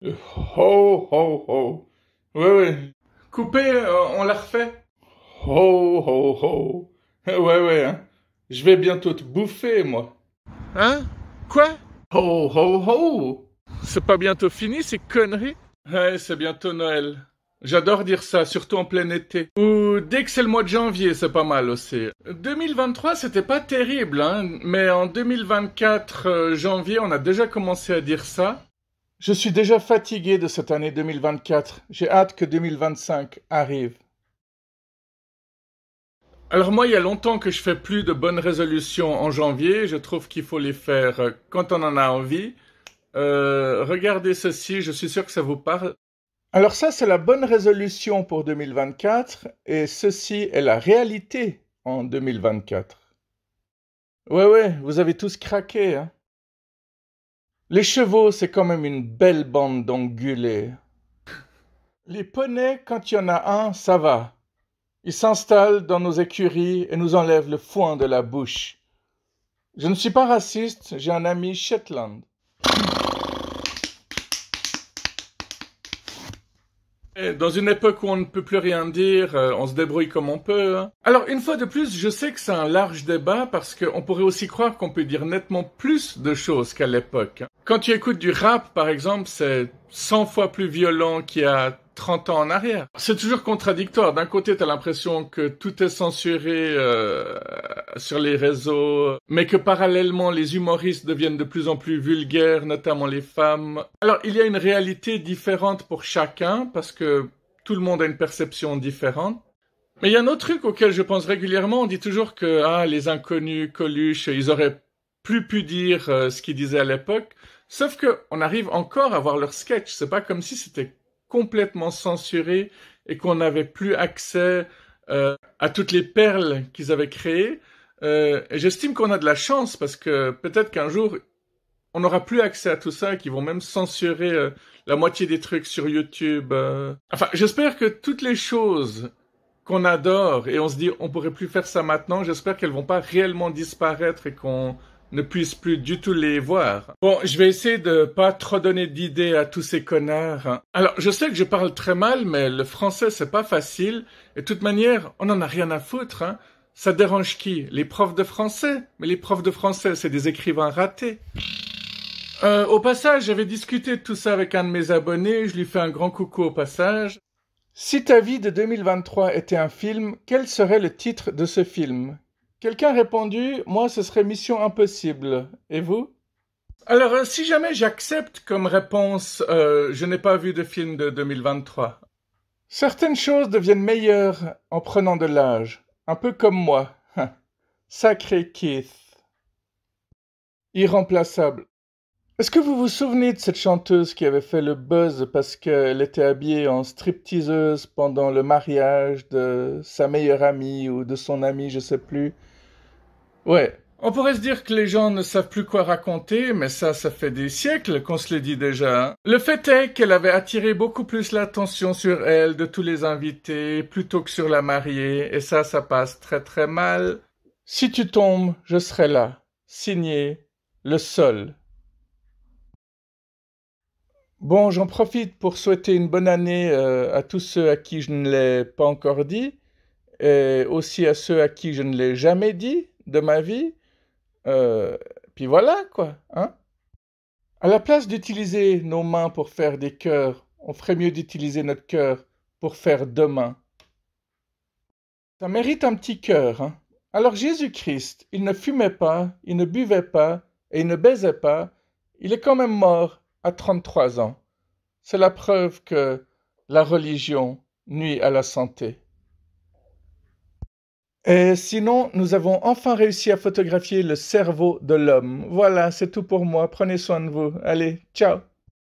Ho, ho, ho. Ouais, ouais. Coupé, on la refait. Ho, ho, ho. Ouais, ouais, hein. Je vais bientôt te bouffer, moi. Hein? Quoi? Ho, ho, ho. C'est pas bientôt fini, ces conneries? Ouais, c'est bientôt Noël. J'adore dire ça, surtout en plein été. Ou dès que c'est le mois de janvier, c'est pas mal aussi. 2023, c'était pas terrible, hein, mais en 2024, janvier, on a déjà commencé à dire ça. Je suis déjà fatigué de cette année 2024. J'ai hâte que 2025 arrive. Alors moi, il y a longtemps que je fais plus de bonnes résolutions en janvier. Je trouve qu'il faut les faire quand on en a envie. Regardez ceci, je suis sûr que ça vous parle. Alors ça, c'est la bonne résolution pour 2024 et ceci est la réalité en 2024. Ouais, ouais, vous avez tous craqué, hein. Les chevaux, c'est quand même une belle bande d'ongulés. Les poneys, quand il y en a un, ça va. Ils s'installent dans nos écuries et nous enlèvent le foin de la bouche. Je ne suis pas raciste, j'ai un ami Shetland. Et dans une époque où on ne peut plus rien dire, on se débrouille comme on peut, hein. Alors, une fois de plus, je sais que c'est un large débat parce qu'on pourrait aussi croire qu'on peut dire nettement plus de choses qu'à l'époque, hein. Quand tu écoutes du rap, par exemple, c'est 100 fois plus violent qu'il y a 30 ans en arrière. C'est toujours contradictoire. D'un côté, t'as l'impression que tout est censuré sur les réseaux, mais que parallèlement, les humoristes deviennent de plus en plus vulgaires, notamment les femmes. Alors, il y a une réalité différente pour chacun, parce que tout le monde a une perception différente. Mais il y a un autre truc auquel je pense régulièrement. On dit toujours que les inconnus, Coluche, ils auraient plus pu dire ce qu'ils disaient à l'époque. Sauf que on arrive encore à voir leurs sketchs. C'est pas comme si c'était complètement censuré et qu'on n'avait plus accès à toutes les perles qu'ils avaient créées. Et j'estime qu'on a de la chance parce que peut-être qu'un jour on n'aura plus accès à tout ça et qu'ils vont même censurer la moitié des trucs sur YouTube. Enfin, j'espère que toutes les choses qu'on adore et on se dit on pourrait plus faire ça maintenant, j'espère qu'elles vont pas réellement disparaître et qu'on ne puisse plus du tout les voir. Bon, je vais essayer de pas trop donner d'idées à tous ces connards, hein. Alors, je sais que je parle très mal, mais le français c'est pas facile et de toute manière, on en a rien à foutre, hein. Ça dérange qui? Les profs de français? Mais les profs de français, c'est des écrivains ratés. Au passage, j'avais discuté de tout ça avec un de mes abonnés, je lui fais un grand coucou au passage. Si ta vie de 2023 était un film, quel serait le titre de ce film? Quelqu'un a répondu, moi ce serait Mission Impossible. Et vous? Alors, si jamais j'accepte comme réponse, je n'ai pas vu de film de 2023. Certaines choses deviennent meilleures en prenant de l'âge, un peu comme moi. Sacré Keith. Irremplaçable. Est-ce que vous vous souvenez de cette chanteuse qui avait fait le buzz parce qu'elle était habillée en stripteaseuse pendant le mariage de sa meilleure amie ou de son ami, je sais plus? Ouais. On pourrait se dire que les gens ne savent plus quoi raconter, mais ça fait des siècles qu'on se le dit déjà, hein. Le fait est qu'elle avait attiré beaucoup plus l'attention sur elle de tous les invités plutôt que sur la mariée, et ça passe très très mal. Si tu tombes, je serai là. Signé, le Sol. Bon, j'en profite pour souhaiter une bonne année à tous ceux à qui je ne l'ai pas encore dit, et aussi à ceux à qui je ne l'ai jamais dit de ma vie. Euh, Puis voilà, quoi, hein? À la place d'utiliser nos mains pour faire des cœurs, on ferait mieux d'utiliser notre cœur pour faire demain. Ça mérite un petit cœur, hein? Alors Jésus-Christ, il ne fumait pas, il ne buvait pas, et il ne baisait pas, il est quand même mort à 33 ans. C'est la preuve que la religion nuit à la santé. Et sinon, nous avons enfin réussi à photographier le cerveau de l'homme. Voilà, c'est tout pour moi. Prenez soin de vous. Allez, ciao!